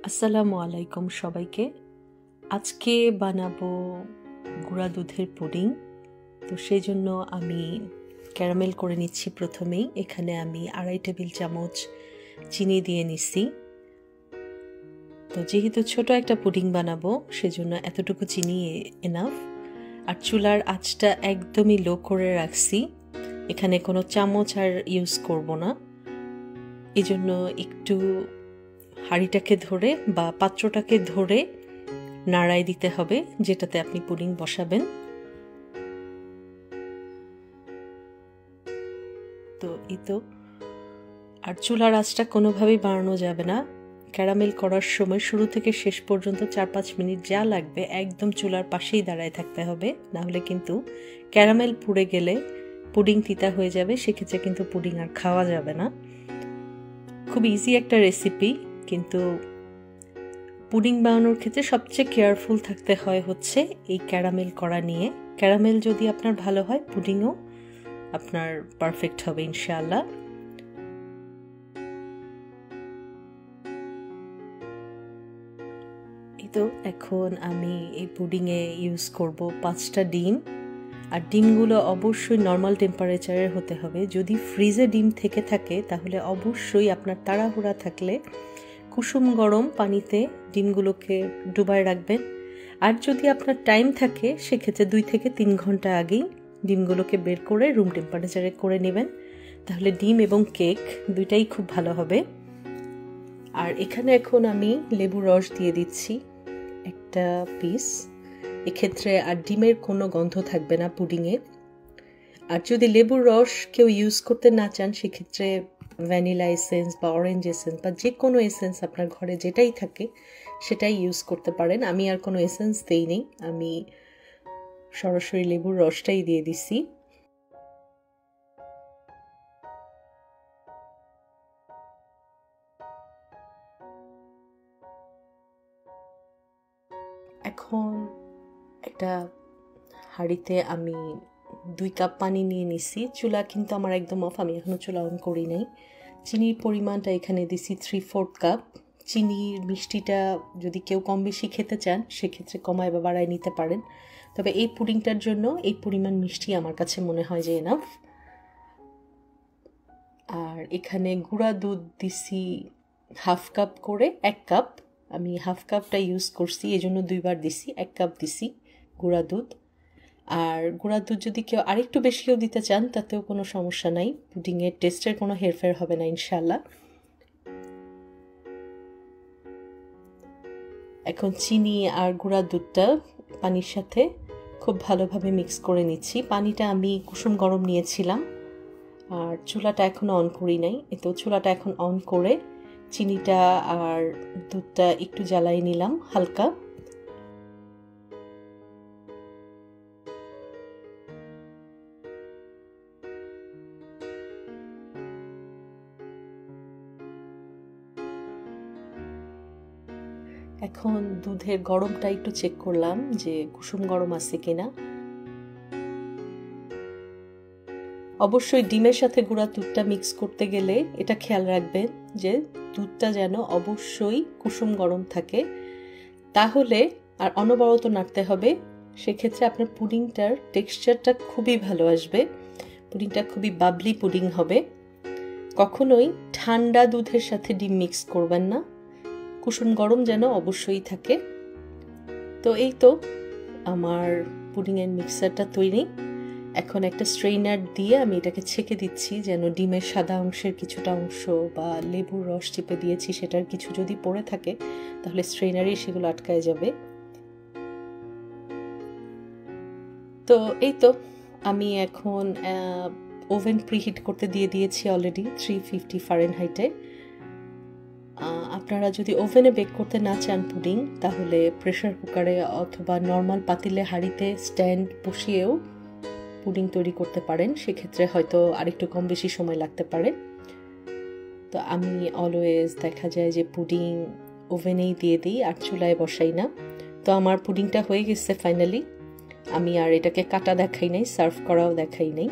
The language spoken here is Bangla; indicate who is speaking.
Speaker 1: আসসালামু আলাইকুম সবাইকে। আজকে বানাবো গুঁড়া দুধের পুডিং। তো সেই জন্য আমি ক্যারামেল করে নিচ্ছি। প্রথমেই এখানে আমি 2.5 টেবিল চামচ চিনি দিয়ে নিচ্ছি। তো যেহেতু ছোট একটা পুডিং বানাবো সেজন্য এতটুকু চিনি এনাফ। আর চুলার আঁচটা একদমই লো করে রাখছি। এখানে কোনো চামচ আর ইউজ করব না, এজন্য একটু হাঁড়িটাকে ধরে বা পাত্রটাকে ধরে নাড়াই দিতে হবে যেটাতে আপনি পুডিং বসাবেন। তো এই তো, আর চুলার আঁচটা কোনোভাবেই বাড়ানো যাবে না। ক্যারামেল করার সময় শুরু থেকে শেষ পর্যন্ত 4-5 মিনিট যা লাগবে একদম চুলার পাশেই দাঁড়ায় থাকতে হবে, নাহলে কিন্তু ক্যারামেল পুড়ে গেলে পুডিং তিতা হয়ে যাবে, সেক্ষেত্রে কিন্তু পুডিং আর খাওয়া যাবে না। খুব ইজি একটা রেসিপি, কিন্তু পুডিং বানানোর ক্ষেত্রে সবচেয়ে কেয়ারফুল থাকতে হয় হচ্ছে এই ক্যারামেল করা নিয়ে। ক্যারামেল যদি আপনার ভালো হয়, পুডিংও আপনার পারফেক্ট হবে ইনশাআল্লাহ। এই তো, এখন আমি এই পুডিংয়ে ইউজ করব 5টা ডিম। আর ডিমগুলো অবশ্যই নর্মাল টেম্পারেচারের হতে হবে। যদি ফ্রিজে ডিম থেকে থাকে তাহলে অবশ্যই আপনার তাড়াহুড়া থাকলে কুসুম গরম পানিতে ডিমগুলোকে ডুবায় রাখবেন। আর যদি আপনার টাইম থাকে সেক্ষেত্রে 2 থেকে 3 ঘন্টা আগেই ডিমগুলোকে বের করে রুম টেম্পারেচারে করে নেবেন, তাহলে ডিম এবং কেক দুইটাই খুব ভালো হবে। আর এখানে এখন আমি লেবুর রস দিয়ে দিচ্ছি একটা পিস। এক্ষেত্রে আর ডিমের কোনো গন্ধ থাকবে না পুডিংয়ে। আর যদি লেবুর রস কেউ ইউজ করতে না চান সেক্ষেত্রে ভ্যানিলা এসেন্স বা অরেঞ্জ এসেন্স বা যে কোনো এসেন্স আপনার ঘরে যেটাই থাকে সেটাই ইউজ করতে পারেন। আমি আর কোনো এসেন্স দেইনি, আমি সরাসরি লেবুর রসটাই দিয়ে দিছি। এখন একটা হাঁড়িতে আমি 2 কাপ পানি নিয়ে নিছি। চুলা কিন্তু আমার একদম অফ, আমি এখনও চুলা অন করি নাই। চিনির পরিমাণটা এখানে দিছি 3/4 কাপ। চিনির মিষ্টিটা যদি কেউ কম বেশি খেতে চান সেক্ষেত্রে কমায় বা বাড়ায় নিতে পারেন, তবে এই পুডিংটার জন্য এই পরিমাণ মিষ্টি আমার কাছে মনে হয় যে এনাফ। আর এখানে গুঁড়া দুধ দিছি 1/2 কাপ করে, 1 কাপ। আমি 1/2 কাপটা ইউজ করছি, এই জন্য 2 বার দিছি, 1 কাপ দিছি গুঁড়া দুধ। আর গুঁড়া দুধ যদি কেউ আরেকটু বেশিও দিতে চান তাতেও কোনো সমস্যা নাই, পুডিংয়ের টেস্টের কোনো হেরফের হবে না ইনশাল্লাহ। এখন চিনি আর গুঁড়া দুধটা পানির সাথে খুব ভালোভাবে মিক্স করে নিচ্ছি। পানিটা আমি কুসুম গরম নিয়েছিলাম, আর চুলাটা এখনও অন করি নাই। এতো চুলাটা এখন অন করে চিনিটা আর দুধটা একটু জ্বালাই নিলাম হালকা। এখন দুধের গরমটা একটু চেক করলাম যে কুসুম গরম আছে কিনা। অবশ্যই ডিমের সাথে গুঁড়া দুধটা মিক্স করতে গেলে এটা খেয়াল রাখবেন যে দুধটা যেন অবশ্যই কুসুম গরম থাকে, তাহলে আর অনবরত নাড়তে হবে। সেক্ষেত্রে আপনার পুডিংটার টেক্সচারটা খুবই ভালো আসবে, পুডিংটা খুবই বাবলি পুডিং হবে। কখনোই ঠান্ডা দুধের সাথে ডিম মিক্স করবেন না, কুসুম গরম যেন অবশ্যই থাকে। তো এই তো, আমার পুডিংয়ের মিক্সারটা তৈরি। এখন একটা স্ট্রেইনার দিয়ে আমি এটাকে ছেঁকে দিচ্ছি যেন ডিমের সাদা অংশের কিছুটা অংশ বা লেবুর রস চিপে দিয়েছি সেটার কিছু যদি পড়ে থাকে তাহলে স্ট্রেইনারে সেগুলো আটকায় যাবে। তো এই তো, আমি এখন ওভেন প্রিহিট করতে দিয়ে দিয়েছি অলরেডি 350 ফারেনহাইটে। আপনারা যদি ওভেনে বেক করতে না চান পুডিং, তাহলে প্রেসার কুকারে অথবা নর্মাল পাতিলে হাঁড়িতে স্ট্যান্ড বসিয়েও পুডিং তৈরি করতে পারেন, সেক্ষেত্রে হয়তো আরেকটু কম বেশি সময় লাগতে পারে। তো আমি অলওয়েজ দেখা যায় যে পুডিং ওভেনেই দিয়ে দিই আর চুলায় বসাই না। তো আমার পুডিংটা হয়ে গেছে ফাইনালি। আমি আর এটাকে কাটা দেখাই নাই, সার্ভ করাও দেখাই নাই।